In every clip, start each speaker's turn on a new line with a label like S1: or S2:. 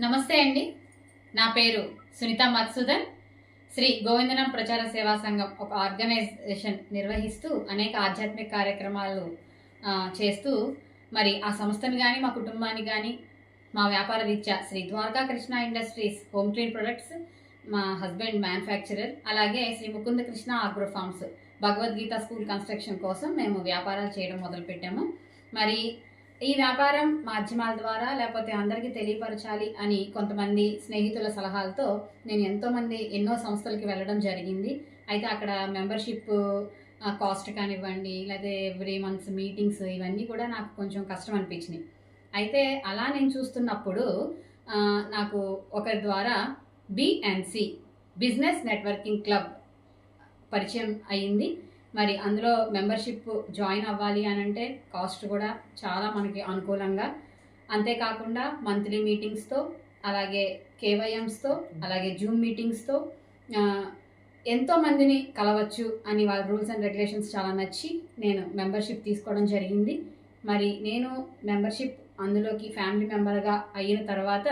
S1: నమస్తే అండి. నా పేరు సునీత మధుసూదన్. శ్రీ గోవిందనం ప్రచార సేవా సంఘం ఒక ఆర్గనైజేషన్ నిర్వహిస్తూ అనేక ఆధ్యాత్మిక కార్యక్రమాలు చేస్తూ మరి ఆ సంస్థను కానీ మా కుటుంబాన్ని కానీ మా వ్యాపార రీత్యా Shri Dwaraka Krishna industries home clean products, మా హస్బెండ్ మ్యానుఫ్యాక్చరర్, అలాగే Shri Mukunda Krishna agro farms Bhagavad Gita school construction కోసం మేము వ్యాపారాలు చేయడం మొదలుపెట్టాము. మరి ఈ వ్యాపారం మాధ్యమాల ద్వారా లేకపోతే అందరికీ తెలియపరచాలి అని కొంతమంది స్నేహితుల సలహాలతో నేను ఎన్నో సంస్థలకి వెళ్ళడం జరిగింది. అయితే అక్కడ మెంబర్షిప్ కాస్ట్ కానివ్వండి, లేదా ఎవ్రీ మంత్స్ మీటింగ్స్ ఇవన్నీ కూడా నాకు కొంచెం కష్టం అనిపించినాయి. అయితే అలా నేను చూస్తున్నప్పుడు నాకు ఒకరి ద్వారా BNC బిజినెస్ నెట్వర్కింగ్ క్లబ్ పరిచయం అయ్యింది. మరి అందులో మెంబర్షిప్ జాయిన్ అవ్వాలి అని అంటే కాస్ట్ కూడా చాలా మనకి అనుకూలంగా, అంతేకాకుండా మంత్లీ మీటింగ్స్తో, అలాగే KYMస్తో, అలాగే జూమ్ మీటింగ్స్తో ఎంతోమందిని కలవచ్చు అని వాళ్ళ రూల్స్ అండ్ రెగ్యులేషన్స్ చాలా నచ్చి నేను మెంబర్షిప్ తీసుకోవడం జరిగింది. మరి నేను మెంబర్షిప్ అందులోకి ఫ్యామిలీ మెంబర్గా అయిన తర్వాత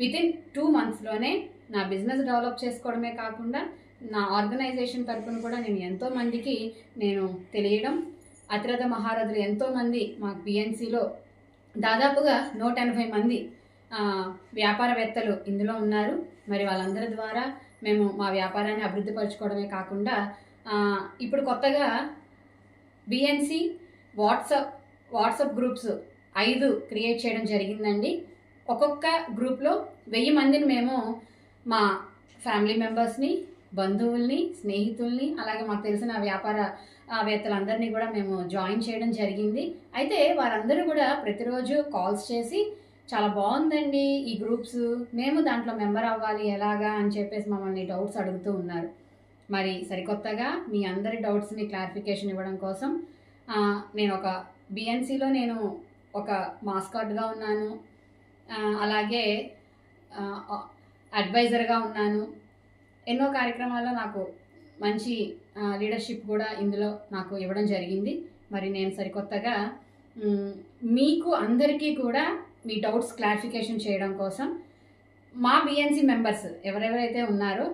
S1: వితిన్ 2 monthsలోనే నా బిజినెస్ డెవలప్ చేసుకోవడమే కాకుండా నా ఆర్గనైజేషన్ తరఫున కూడా నేను ఎంతోమందికి తెలియడం, అతిరథ మహారథులు ఎంతోమంది మా BNCలో దాదాపుగా 180 మంది వ్యాపారవేత్తలు ఇందులో ఉన్నారు. మరి వాళ్ళందరి ద్వారా మేము మా వ్యాపారాన్ని అభివృద్ధి పరచుకోవడమే కాకుండా ఇప్పుడు కొత్తగా BNC వాట్సాప్ గ్రూప్స్ 5 క్రియేట్ చేయడం జరిగిందండి. ఒక్కొక్క గ్రూప్లో 1000 మందిని మేము మా ఫ్యామిలీ మెంబర్స్ని, బంధువుల్ని, స్నేహితుల్ని, అలాగే మాకు తెలిసిన వ్యాపారవేత్తలందరినీ కూడా మేము జాయిన్ చేయడం జరిగింది. అయితే వారందరూ కూడా ప్రతిరోజు కాల్స్ చేసి చాలా బాగుందండి ఈ గ్రూప్స్, మేము దాంట్లో మెంబర్ అవ్వాలి ఎలాగా అని చెప్పేసి మమ్మల్ని డౌట్స్ అడుగుతూ ఉన్నారు. మరి సరికొత్తగా మీ అందరి డౌట్స్ని క్లారిఫికేషన్ ఇవ్వడం కోసం నేను ఒక BNCలో నేను ఒక మాస్కాట్గా ఉన్నాను, అలాగే అడ్వైజర్గా ఉన్నాను. ఎన్నో కార్యక్రమాల్లో నాకు మంచి లీడర్షిప్ కూడా ఇందులో నాకు ఇవ్వడం జరిగింది. మరి నేను సరికొత్తగా మీకు అందరికీ కూడా మీ డౌట్స్ క్లారిఫికేషన్ చేయడం కోసం మా BNC మెంబర్స్ ఎవరెవరైతే ఉన్నారో,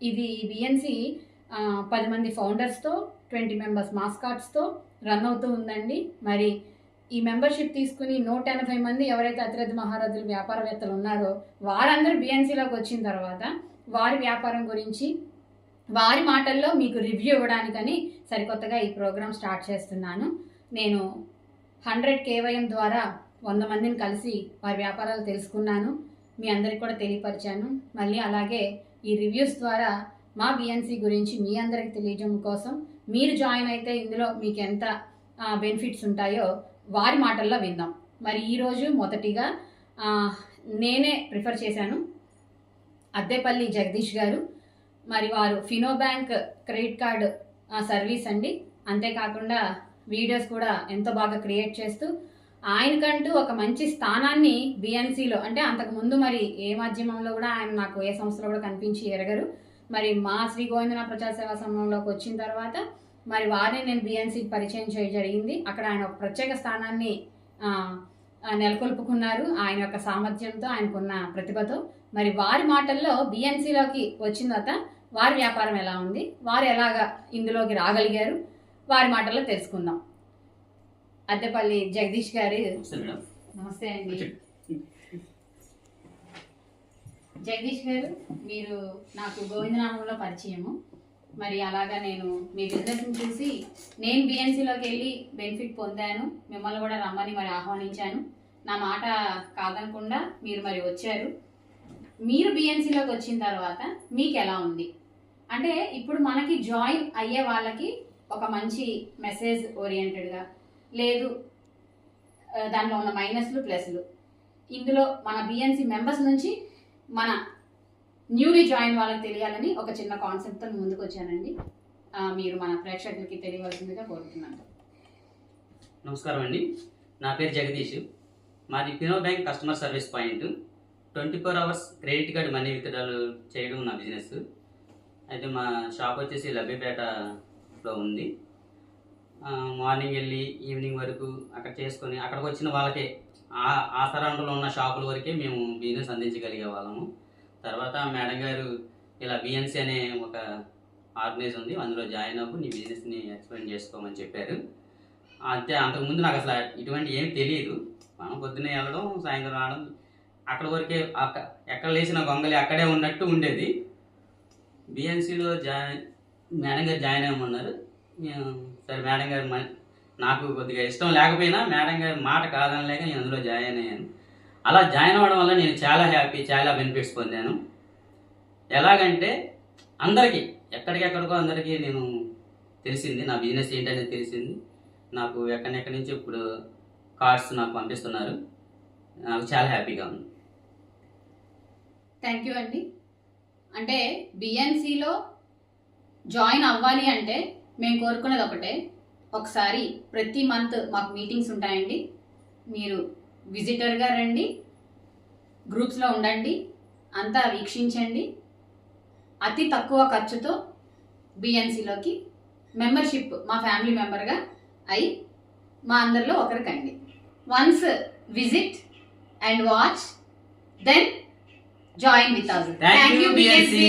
S1: ఇది BNC 10 మంది ఫౌండర్స్తో 20 మెంబర్స్ మాస్కాట్స్తో రన్ అవుతూ ఉందండి. మరి ఈ మెంబర్షిప్ తీసుకుని 180 మంది ఎవరైతే అతిరథ మహారథులు వ్యాపారవేత్తలు ఉన్నారో వారందరూ BNCలోకి వచ్చిన తర్వాత వారి వ్యాపారం గురించి వారి మాటల్లో మీకు రివ్యూ ఇవ్వడానికని సరికొత్తగా ఈ ప్రోగ్రాం స్టార్ట్ చేస్తున్నాను. నేను 100 KYM ద్వారా 100 మందిని కలిసి వారి వ్యాపారాలు తెలుసుకున్నాను, మీ అందరికి కూడా తెలియపరిచాను. మళ్ళీ అలాగే ఈ రివ్యూస్ ద్వారా మా BNC గురించి మీ అందరికి తెలియజేయడం కోసం మీరు జాయిన్ అయితే ఇందులో మీకు ఎంత బెనిఫిట్స్ ఉంటాయో వారి మాటల్లో విందాం. మరి ఈరోజు మొదటిగా నేనే ప్రిఫర్ చేశాను అద్దెపల్లి జగదీష్ గారు. మరి వారు Fino bank credit card service అండి. అంతేకాకుండా వీడియోస్ కూడా ఎంతో బాగా క్రియేట్ చేస్తూ ఆయనకంటూ ఒక మంచి స్థానాన్ని BNCలో, అంటే అంతకుముందు మరి ఏ మాధ్యమంలో కూడా ఆయన నాకు ఏ సంస్థలో కూడా కనిపించి ఎరగరు. మరి మా శ్రీ గోవిందన ప్రచార సేవా సంఘంలోకి వచ్చిన తర్వాత మరి వారిని నేను BNCకి పరిచయం చేయడం జరిగింది. అక్కడ ఆయన ఒక ప్రత్యేక స్థానాన్ని నెలకొల్పుకున్నారు ఆయన యొక్క సామర్థ్యంతో, ఆయనకున్న ప్రతిభతో. మరి వారి మాటల్లో BNCలోకి వచ్చిన తర్వాత వారి వ్యాపారం ఎలా ఉంది, వారు ఎలాగా ఇందులోకి రాగలిగారు, వారి మాటల్లో తెలుసుకుందాం. అద్దెపల్లి జగదీష్ గారు, నమస్తే అండి. జగదీష్ గారు, మీరు నాకు గోవిందనామంలో పరిచయము. మరి అలాగా నేను మీ బిజినెస్ని చూసి నేను BNCలోకి వెళ్ళి బెనిఫిట్ పొందాను. మిమ్మల్ని కూడా రమ్మని మరి ఆహ్వానించాను. నా మాట కాదనకుండా మీరు మరి వచ్చారు. మీరు BNCలోకి వచ్చిన తర్వాత మీకు ఎలా ఉంది అంటే, ఇప్పుడు మనకి జాయిన్ అయ్యే వాళ్ళకి ఒక మంచి మెసేజ్ ఓరియంటెడ్గా, లేదు దాంట్లో ఉన్న మైనస్లు ప్లస్లు, ఇందులో మన BNC మెంబర్స్ నుంచి మన న్యూలీ జాయిన్ వాళ్ళకి తెలియాలని ఒక చిన్న కాన్సెప్ట్తో ముందుకు వచ్చానండి. మీరు మన ప్రేక్షకులకి తెలియవలసిందిగా కోరుతున్నాను.
S2: నమస్కారం అండి, నా పేరు జగదీష్. మాది Fino bank customer service point. 24 hours credit card money withdrawal చేయడం నా బిజినెస్. అయితే మా షాప్ వచ్చేసి లబ్బిపేటలో ఉంది. మార్నింగ్ వెళ్ళి ఈవినింగ్ వరకు అక్కడ చేసుకొని అక్కడికి వచ్చిన వాళ్ళకే ఆ సరౌండ్లో ఉన్న షాపుల వరకే మేము బిజినెస్ అందించగలిగే వాళ్ళము. తర్వాత మేడం గారు ఇలా బిఎన్సి అనే ఒక ఆర్గనైజ్ ఉంది, అందులో జాయిన్ అవ్వు, నీ బిజినెస్ని ఎక్స్ప్లెయిన్ చేసుకోమని చెప్పారు. అంతే, అంతకుముందు నాకు అసలు ఇటువంటి ఏం తెలియదు. మనం పొద్దున్నే వెళ్ళడం, సాయంత్రం రావడం, అక్కడ వరకే ఎక్కడ లేచిన గొంగలి అక్కడే ఉన్నట్టు ఉండేది. బిఎన్సిలో మేడం గారు జాయిన్ అవ్వమన్నారు. సరే మేడం గారు నాకు కొద్దిగా ఇష్టం లేకపోయినా మేడం గారి మాట కాదనలేక నేను అందులో జాయిన్ అయ్యాను. అలా జాయిన్ అవ్వడం వల్ల నేను చాలా హ్యాపీ, చాలా బెనిఫిట్స్ పొందాను. ఎలాగంటే అందరికీ ఎక్కడికెక్కడికో అందరికీ నేను తెలిసింది, నా బిజినెస్ ఏంటనేది తెలిసింది. నాకు ఎక్కడెక్కడి నుంచి ఇప్పుడు కార్డ్స్ నాకు పంపిస్తున్నారు. నాకు చాలా హ్యాపీగా ఉంది.
S1: థ్యాంక్ యూ అండి. అంటే బిఎన్సిలో జాయిన్ అవ్వాలి అంటే మేము కోరుకునేది ఒకటే, ఒకసారి ప్రతి మంత్ మాకు మీటింగ్స్ ఉంటాయండి. మీరు విజిటర్గా రండి, గ్రూప్స్లో ఉండండి, అంతా వీక్షించండి. అతి తక్కువ ఖర్చుతో బిఎన్సిలోకి మెంబర్షిప్ మా ఫ్యామిలీ మెంబర్గా అయి మా అందరిలో ఒకరు కండి. Once visit and watch, then join with us.
S2: Thank you, BNC.